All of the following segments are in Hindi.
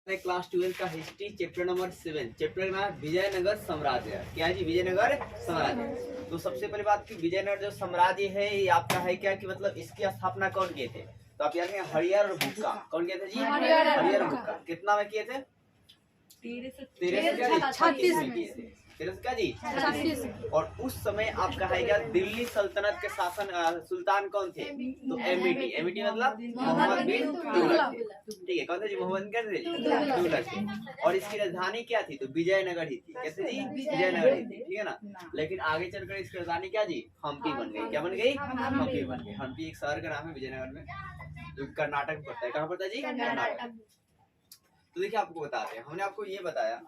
क्लास 12 का हिस्ट्री चैप्टर नंबर 7 चैप्टर का नाम विजयनगर साम्राज्य। क्या है जी? विजयनगर साम्राज्य। तो सबसे पहली बात कि विजयनगर जो साम्राज्य है ये आपका है क्या कि मतलब इसकी स्थापना कौन किए थे? तो आप याद करें हरिहर और भुक्का। कौन किए थे जी? हरिहर और भुक्का। कितना में किए थे? 1336 में किए थे। 1300 क्या जी? 36। और उस समय आपका है क्या दिल्ली सल्तनत के शासन सुल्तान कौन थे? तो एमईटी। एमईटी मतलब मोहम्मद बिन तुगलक थे। ठीक है, कौन थे जी? मोहम्मद क्या थे? तुगलक थे। और इसकी राजधानी क्या थी? तो विजयनगर ही थी। कैसे जी? विजयनगर ही थी। ठीक है ना। लेकिन आगे चलकर इसकी राजधानी क्या जी? हम्पी बन गई। क्या बन गई? हम्पी बन गई। हम्पी एक शहर का नाम है विजयनगर में, जो कर्नाटक में पड़ता है। कहाँ पड़ता है जी? कर्नाटक। तो देखिए आपको बताते हैं, हमने आपको ये बताया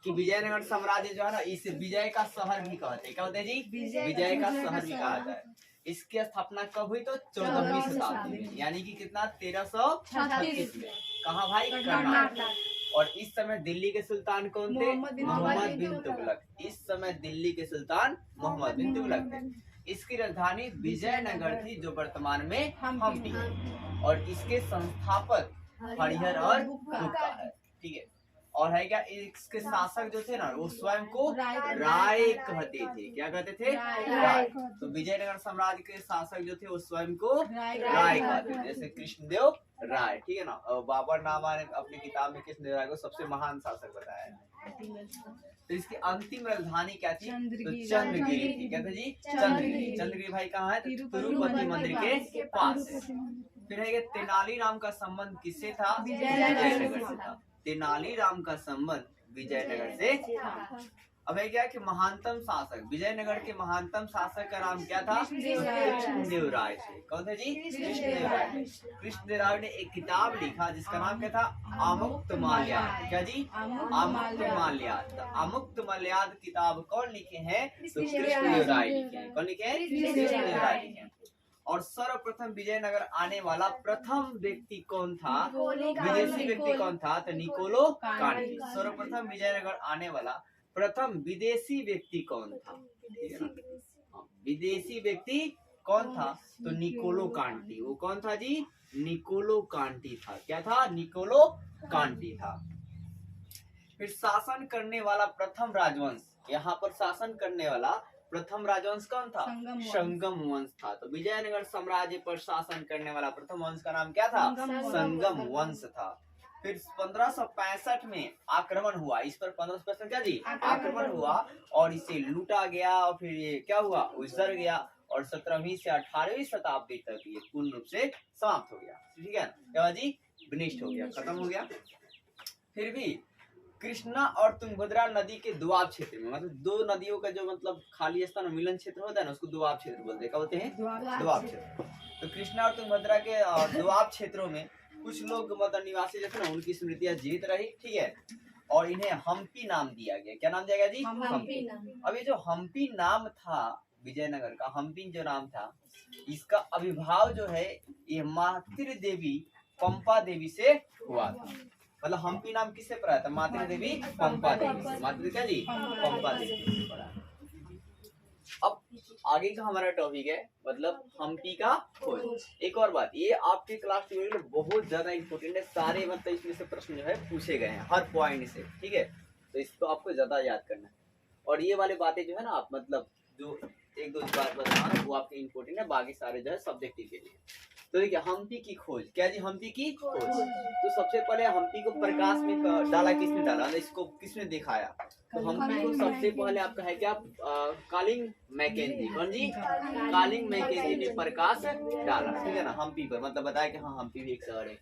कि विजयनगर साम्राज्य जो है ना इसे विजय का शहर भी कहते हैं। क्या होते हैं जी? विजय का शहर भी कहा जाता है। इसकी स्थापना कब हुई? तो 14वीं शताब्दी में, यानी कि कितना? 1336 में। कहाँ भाई? कर्नाटक। और इस समय दिल्ली के सुल्तान कौन थे? मोहम्मद बिन तुगलक। इस समय दिल्ली के सुल्तान मोहम्मद बिन तुगलक थे। इसकी राजधानी विजयनगर थी, जो वर्तमान में हम्पी है। और इसके संस्थापक हरिहर और भुक्का है। ठीक है। और है क्या इसके शासक जो थे ना वो स्वयं को राय कहते थे। क्या कहते थे? राय। तो विजयनगर साम्राज्य के शासक जो थे वो स्वयं को राय कहते थे, जैसे कृष्णदेव राय। ठीक है ना। और बाबर नामा ने अपनी किताब में कृष्णदेव राय को सबसे महान शासक बताया है। तो इसकी अंतिम राजधानी क्या थी? तो चंद्रगिरी थी। क्या था जी? चंद्रगिरी। चंद्रगिरी भाई कहाँ है? तिरुपति मंदिर के पास। फिर है तेनालीराम का संबंध किससे था? विजयनगर से था। तेनालीराम का संबंध विजयनगर से था। अब है क्या कि महानतम शासक विजयनगर के महानतम शासक का नाम क्या था? कृष्णदेव राय थे। कौन थे जी? कृष्णदेव राय। कृष्णदेव राय ने एक किताब लिखा जिसका नाम क्या था? आमुक्तमाल्याद। क्या जी? आमुक्तमाल्याद। आमुक्तमाल्याद किताब कौन लिखे हैं? तो कृष्णदेव राय लिखे हैं। कौन लिखे हैं? कृष्णदेव राय लिखे हैं। और सर्वप्रथम विजयनगर आने वाला प्रथम व्यक्ति कौन था? विदेशी व्यक्ति कौन था? तो निकोलो कांटी। सर्वप्रथम विजयनगर आने वाला प्रथम विदेशी व्यक्ति कौन था? विदेशी व्यक्ति कौन था? तो निकोलो कांटी। वो कौन था जी? निकोलो कांटी था। क्या था? निकोलो कांटी था। फिर शासन करने वाला प्रथम राजवंश, यहाँ पर शासन करने वाला प्रथम राजवंश कौन था? संगम वंश था। तो विजयनगर साम्राज्य पर शासन करने वाला प्रथम वंश का नाम क्या था? संगम वंश था। फिर 1565 में आक्रमण हुआ इस पर। 1565 क्या जी? आक्रमण हुआ और इसे लूटा गया और फिर ये क्या हुआ? उजड़ गया। और 17वीं से 18वीं शताब्दी तक ये पूर्ण रूप से समाप्त हो गया। ठीक है, क्या जी? विनिष्ट हो गया, खत्म हो गया। फिर भी कृष्णा और तुंगभद्रा नदी के दोआब क्षेत्र में, मतलब दो नदियों का जो मतलब खाली स्थान मिलन क्षेत्र होता है ना, उसको दोआब क्षेत्र बोलते हैं। क्या बोलते हैं? दोआब क्षेत्र। तो कृष्णा और तुंगभद्रा के दोआब क्षेत्रों में कुछ लोग मतलब निवासी जो थे ना उनकी स्मृतियां जीवित रही। ठीक है। और इन्हें हम्पी नाम दिया गया। क्या नाम दिया गया जी? हम्पी। अब ये जो हम्पी नाम था विजयनगर का, हम्पी जो नाम था, इसका अविर्भाव जो है ये मातृ देवी पंपा देवी से हुआ था। मतलब हम्पी नाम किससे पड़ा था? मातृ देवी पंपा देवी। मातृ क्या जी? पंपा देवी से पड़ा। अब आगे का हमारा टॉपिक है मतलब हम्पी का खोज। एक और बात, ये आपके क्लास 12 में बहुत ज्यादा इंपोर्टेंट है। सारे मतलब इसमें से प्रश्न जो है पूछे गए हैं हर पॉइंट से। ठीक है, तो इसको आपको ज्यादा याद करना है। और ये वाली बातें जो है ना आप मतलब जो एक दो बात बताना वो आपके इंपोर्टेंट है, बाकी सारे जो है सब्जेक्टिव के लिए। तो देखिए हम्पी की खोज। क्या जी? हम्पी की खोज। तो सबसे पहले हम्पी को प्रकाश में डाला किसने? डाला इसको किसने दिखाया? तो हम्पी को सबसे पहले आपका है क्या? कालिंग मैकेंजी। कौन जी? कालिंग मैकेंजी ने प्रकाश डाला। ठीक है ना, हम्पी पर मतलब बताया कि हाँ हम्पी भी एक शहर है।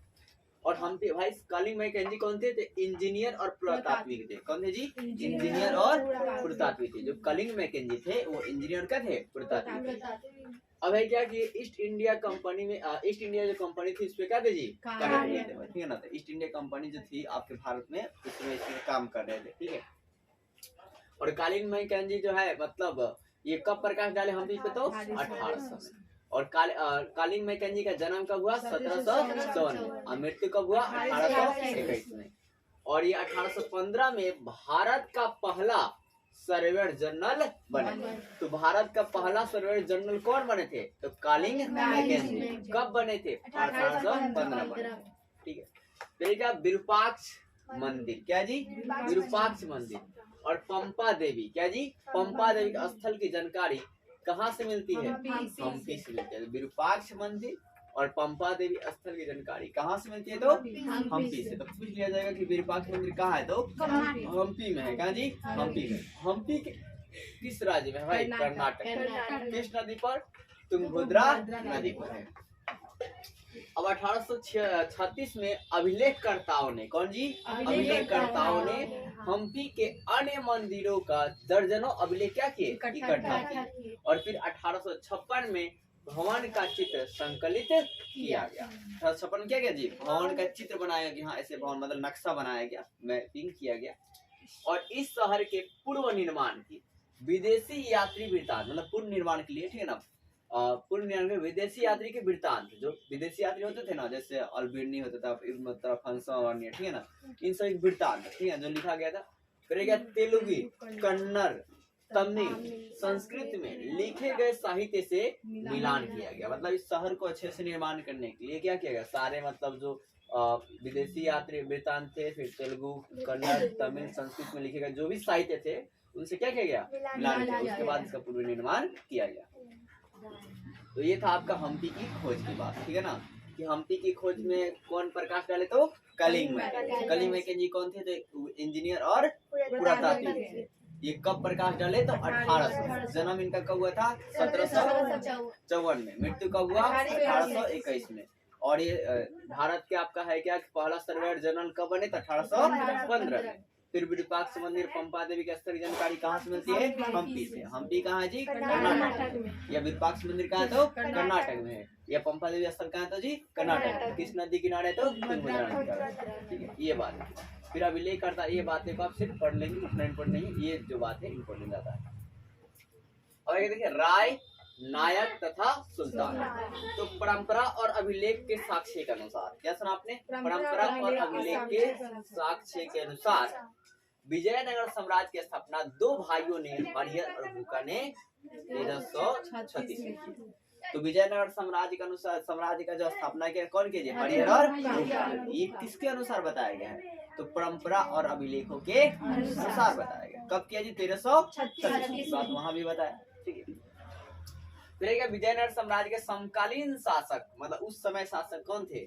और हम्पी भाई कालिंग मैकेंजी कौन थे? इंजीनियर और पुरातात्विक थे। कौन थे जी? इंजीनियर और पुरातात्विक थे। जो कालिंग मैकेंजी थे वो इंजीनियर का थे, पुरातात्विक। अब है क्या कि ईस्ट इंडिया कंपनी में ईस्ट इंडिया जो कंपनी थी उसपे क्या थे जी? काम किए थे। ठीक है ना। तो ईस्ट इंडिया कंपनी जो थी आपके भारत में उसमें इसमें काम कर रहे थे। ठीक है। और कालिंग मैकेंजी जो है मतलब ये कब प्रकाश डाले हम्पी पे? तो 1800 में। और कालिंग मैकेंजी का जन्म कब हुआ? 1754 में। और मृत्यु कब हुआ? 1821 में। और ये 1815 में भारत का पहला सर्वेयर जनरल बने। तो भारत का पहला सर्वेयर जनरल कौन बने थे? तो कालिंग मैकेंजी। कब बने थे? 1815 बने। ठीक है। देखिएगा विरूपाक्ष मंदिर, क्या जी, विरूपाक्ष मंदिर। और पंपा देवी, क्या जी, पंपा देवी के स्थल की जानकारी कहाँ से मिलती है, हम्पी से मिलती है। विरूपाक्ष मंदिर और पंपा देवी स्थल की जानकारी कहाँ से मिलती है, तो हम्पी से। तो पूछ लिया जाएगा कि विरूपाक्ष मंदिर कहाँ है, तो हम्पी में है, कहाँ जी, हम्पी में। हम्पी के किस राज्य में है भाई, कर्नाटक। किस नदी पर, तुंगभद्रा नदी पर है। अब 1836 में अभिलेखकर्ताओं ने, कौन जी, अभिलेखकर्ताओं ने हम्पी के अन्य मंदिरों का दर्जनों अभिलेख क्या किए, इकट्ठा किए। और फिर 1856 में भवन का चित्र संकलित किया गया। 1856 क्या गया जी, भवन का चित्र बनाया गया, ऐसे भवन मतलब नक्शा बनाया गया, मैपिंग किया गया। और इस शहर के पूर्व निर्माण की विदेशी यात्री वृत्तांत, मतलब पूर्व निर्माण के लिए, ठीक है ना, पूर्व निर्माण में विदेशी यात्री के वृत्तांत, जो विदेशी यात्री होते थे ना, जैसे अल्बेनी होता था, ठीक है ना, इन सभी वृत्तांत, ठीक है, जो लिखा गया था। फिर क्या, तेलुगु, कन्नड़, तमिल, संस्कृत में लिखे गए साहित्य से मिलान किया गया। मतलब इस शहर को अच्छे से निर्माण करने के लिए क्या किया गया, सारे मतलब जो विदेशी यात्री वृत्तांत थे, फिर तेलुगु, कन्नड़, तमिल, संस्कृत में लिखे गए जो भी साहित्य थे, उनसे क्या किया गया, मिलान किया। उसके बाद इसका पूर्व निर्माण किया गया। तो ये था आपका हम्पी की खोज की बात, ठीक है ना, कि हम्पी की खोज में कौन प्रकाश डाले, तो कलिंग मैकन। कलिंग मैकन जी कौन थे, तो इंजीनियर और पुरातात्विक। ये कब प्रकाश डाले, तो 1800। जन्म इनका कब हुआ था, 1754 में। मृत्यु कब हुआ, 1821 में। और ये भारत के आपका है क्या, पहला सर्वेयर जनरल कब बने, 1815 में। फिर विरूपाक्ष मंदिर, पंपा देवी के स्थल की जानकारी कहाँ से मिलती है, हम्पी से। हम्पी कहाँ है जी, कर्नाटक में। या विरूपाक्ष मंदिर कहाँ है, तो कर्नाटक में है। या पंपा देवी स्थल कहाँ है, तो जी कर्नाटक। किस नदी किनारे, तो तुंगभद्रा नदी किनारे, ठीक है, ये बात है। फिर अभिलेख करता, ये बातें को आप सिर्फ पढ़ लेंगे, उतना इम्पोर्टेंट नहीं, ये जो बात है इम्पोर्टेंट ज्यादा है। और ये देखिए, राय, नायक तथा सुल्तान। तो परंपरा और अभिलेख के साक्ष्य के अनुसार, क्या सुना आपने, परंपरा और अभिलेख के साक्ष्य के अनुसार विजयनगर साम्राज्य की स्थापना दो भाइयों ने, हरिहर और भूका ने 1336 में की। तो विजयनगर साम्राज्य के अनुसार, साम्राज्य का जो स्थापना किया कौन किया, हरिहर और भूका। ये किसके अनुसार बताया गया है, तो परंपरा और अभिलेखों के अनुसार बताया गया। कब किया जी, 1336। बात वहां भी बताया, ठीक है। फिर विजयनगर साम्राज्य के समकालीन शासक, मतलब उस समय शासक कौन थे,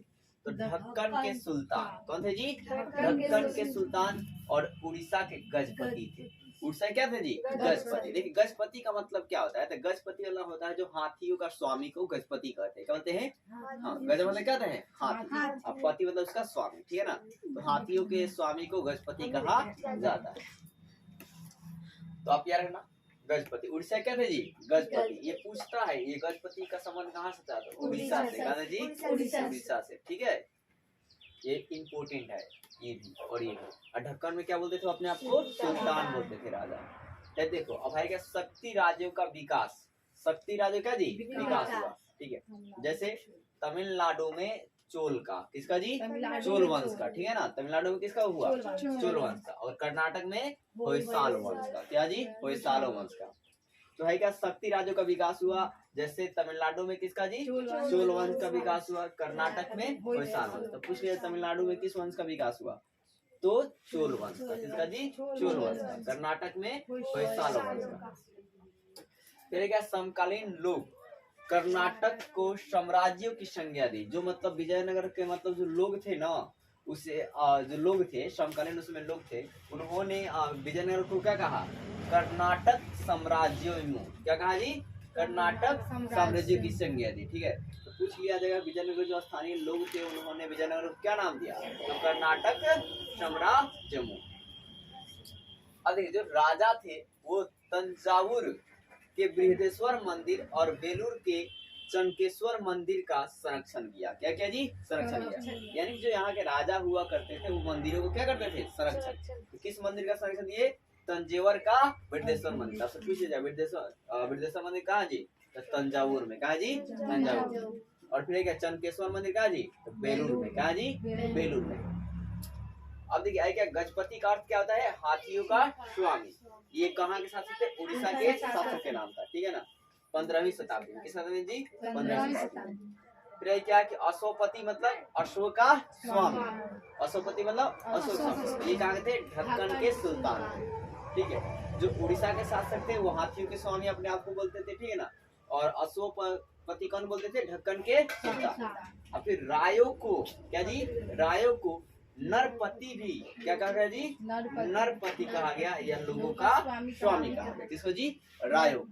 तो ढक्कन के सुल्तान। कौन थे जी, ढक्कन के सुल्तान और उड़ीसा के गजपति थे। उड़ीसा क्या थे जी, गजपति। देखिए गजपति का मतलब क्या होता है, तो गजपति मतलब होता है जो हाथियों का स्वामी को गजपति कहते हैं। क्या बोलते हैं, हाँ, गज मतलब क्या है, हाथी। अब पति मतलब उसका स्वामी, ठीक है ना। तो हाथियों के स्वामी को गजपति कहा जाता है। तो आप याद रखना, गजपति। उड़ीसा क्या थे जी, गजपति। ये पूछता है, ये गजपति का संबंध कहाँ से था, उड़ीसा से। कहा जी, उड़ीसा से, ठीक है, ये इम्पोर्टेंट है ये भी। और ये ढक्कन में क्या बोलते थे अपने आप को, सुल्तान बोलते थे, राजा। है देखो, अब है क्या, शक्ति राज्यों का विकास। शक्ति राज्यों का जी विकास हुआ, ठीक है। जैसे तमिलनाडु में चोल का, किसका जी, चोल वंश का, ठीक है ना। तमिलनाडु में किसका हुआ, चोल वंश का। और कर्नाटक में होयसाल वंश का, क्या जी, होयसाल वंश का। तो है क्या, शक्ति राज्यों का विकास हुआ। जैसे तमिलनाडु में किसका जी, चोल वंश का विकास हुआ। कर्नाटक में होयसाल वंश। तो पूछ लिया तमिलनाडु में किस वंश का विकास हुआ, तो चोल वंश का। किसका जी, चोल वंश का। कर्नाटक में होयसाल वंश का। फिर क्या, समकालीन लोग कर्नाटक को साम्राज्यों की संज्ञा दी। जो मतलब विजयनगर के मतलब जो लोग थे ना, उसे जो लोग थे समकालीन उसमें लोग थे, उन्होंने विजयनगर को क्या कहा, कर्नाटक साम्राज्यों। क्या कहा जी, कर्नाटक साम्राज्य की संज्ञा दी, ठीक है। तो पूछ लिया जाएगा विजयनगर जो स्थानीय लोग थे उन्होंने विजयनगर को क्या नाम दिया, तो कर्नाटक साम्राज्य। अब देखिए, जो राजा थे वो तंजावुर के बृहदेश्वर मंदिर और बेलूर के चनकेश्वर मंदिर का संरक्षण किया। क्या क्या जी, संरक्षण किया। यानी जो यहाँ के राजा हुआ करते थे वो मंदिरों को क्या करते थे, संरक्षण। तो किस मंदिर का संरक्षण दिए, तंजेवर का बृहदेश्वर मंदिर। आपसे पूछे जाए बृहदेश्वर मंदिर कहाँ जी, तो तंजावुर में। कहा जी, तंजावुर। और फिर क्या, चनकेश्वर मंदिर कहाँ जी, तो बेलूर में। कहा जी, बेलूर में। अब देखिए क्या, गजपति का अर्थ क्या होता है, हाथियों का स्वामी। ये कहाँ के शासक थे, उड़ीसा के शासक के नाम था, ठीक है ना। 15वीं शताब्दी में, किस शताब्दी जी, 15वीं शताब्दी। फिर ये क्या है कि अश्वपति मतलब अश्व का स्वामी, अश्वपति मतलब अश्व का स्वामी। ये क्या थे, ढक्कन के सुल्तान, ठीक है। जो उड़ीसा के शासक थे वो हाथियों के स्वामी अपने आप को बोलते थे, ठीक है ना। और अश्वपति कौन बोलते थे, ढक्कन के सुल्तान। और फिर रायों को क्या जी, रायों को नरपति भी क्या कहा गया जी, नरपति कहा गया, या लोगों का स्वामी कहा गया। किसको जी, रायों।